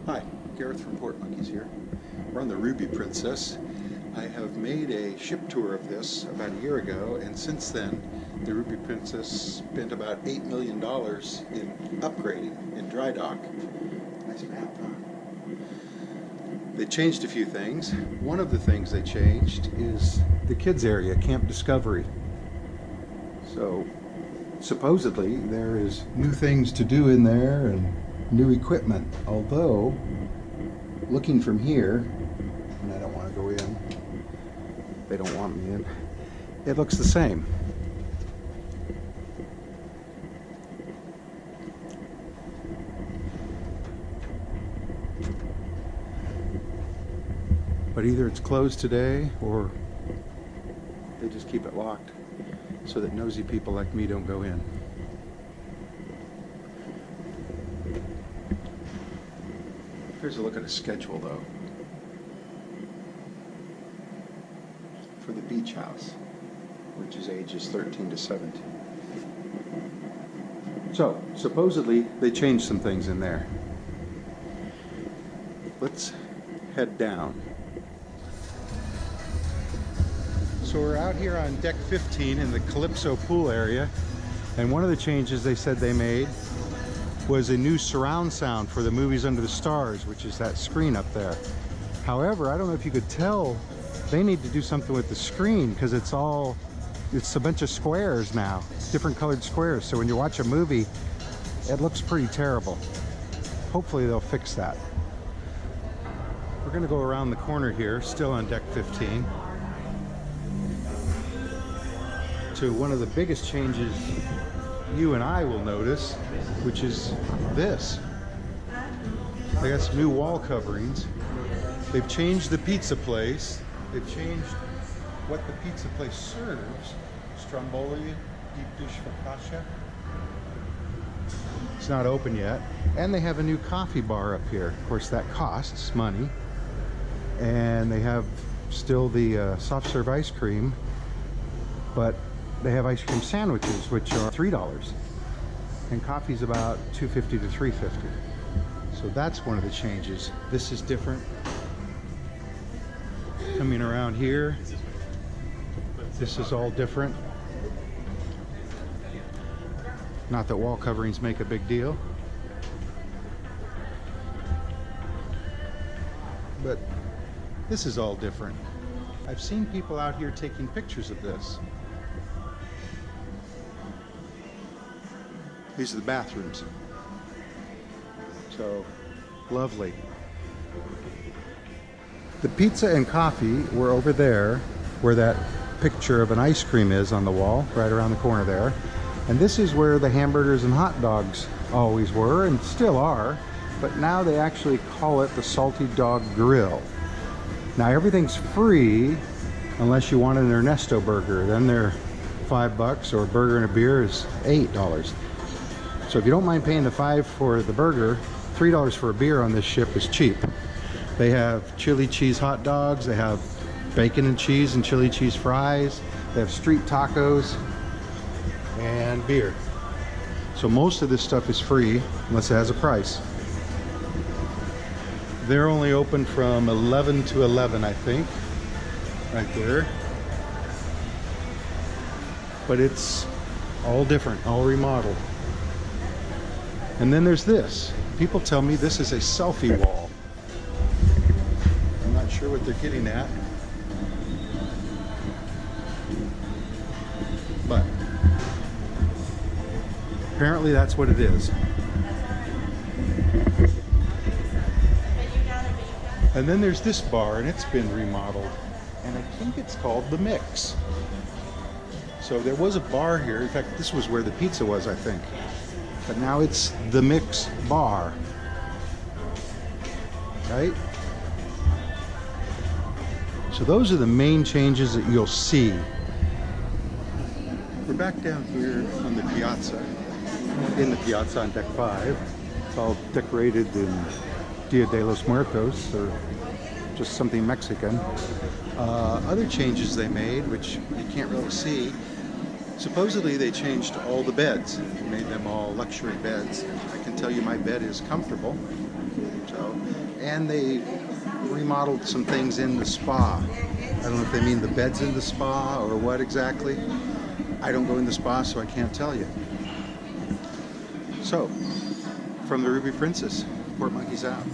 Hi, Gareth from Port Monkeys here. We're on the Ruby Princess. I have made a ship tour of this about a year ago, and since then the Ruby Princess spent about $8 million in upgrading in dry dock. Nice map, huh? They changed a few things. One of the things they changed is the kids area, Camp Discovery. So supposedly there is new things to do in there and new equipment, although looking from here, and I don't want to go in, they don't want me in, it looks the same. But either it's closed today or they just keep it locked so that nosy people like me don't go in. Here's a look at a schedule, though, for the beach house, which is ages 13 to 17. So, supposedly, they changed some things in there. Let's head down. So we're out here on deck 15 in the Calypso pool area, and one of the changes they said they made was a new surround sound for the Movies Under the Stars, which is that screen up there. However, I don't know if you could tell, they need to do something with the screen because it's a bunch of squares now, different colored squares. So when you watch a movie, it looks pretty terrible. Hopefully they'll fix that. We're gonna go around the corner here, still on deck 15, to one of the biggest changes you and I will notice, which is this. They got some new wall coverings. They've changed the pizza place. They've changed what the pizza place serves. Stromboli, deep dish focaccia. It's not open yet. And they have a new coffee bar up here. Of course, that costs money. And they have still the soft serve ice cream, but they have ice cream sandwiches, which are $3, and coffee's about $2.50 to $3.50. So that's one of the changes. This is different. Coming around here, this is all different. Not that wall coverings make a big deal, but this is all different. I've seen people out here taking pictures of this. These are the bathrooms. So, lovely. The pizza and coffee were over there where that picture of an ice cream is on the wall, right around the corner there. And this is where the hamburgers and hot dogs always were and still are, but now they actually call it the Salty Dog Grill. Now everything's free unless you want an Ernesto burger. Then they're $5, or a burger and a beer is $8. So if you don't mind paying the $5 for the burger, $3 for a beer on this ship is cheap. They have chili cheese hot dogs, they have bacon and cheese and chili cheese fries, they have street tacos, and beer. So most of this stuff is free, unless it has a price. They're only open from 11 to 11, I think, right there. But it's all different, all remodeled. And then there's this. People tell me this is a selfie wall. I'm not sure what they're getting at, but apparently that's what it is. And then there's this bar, and it's been remodeled, and I think it's called The Mix. So there was a bar here. In fact, this was where the pizza was, I think. But now it's The Mix Bar, right? So those are the main changes that you'll see. We're back down here on the piazza, in the piazza on deck 5. It's all decorated in Dia de los Muertos, or just something Mexican. Other changes they made, which you can't really see, supposedly they changed all the beds, made them all luxury beds. I can tell you my bed is comfortable. So, and they remodeled some things in the spa. I don't know if they mean the beds in the spa or what exactly. I don't go in the spa, so I can't tell you. So, from the Ruby Princess, Port Monkeys out.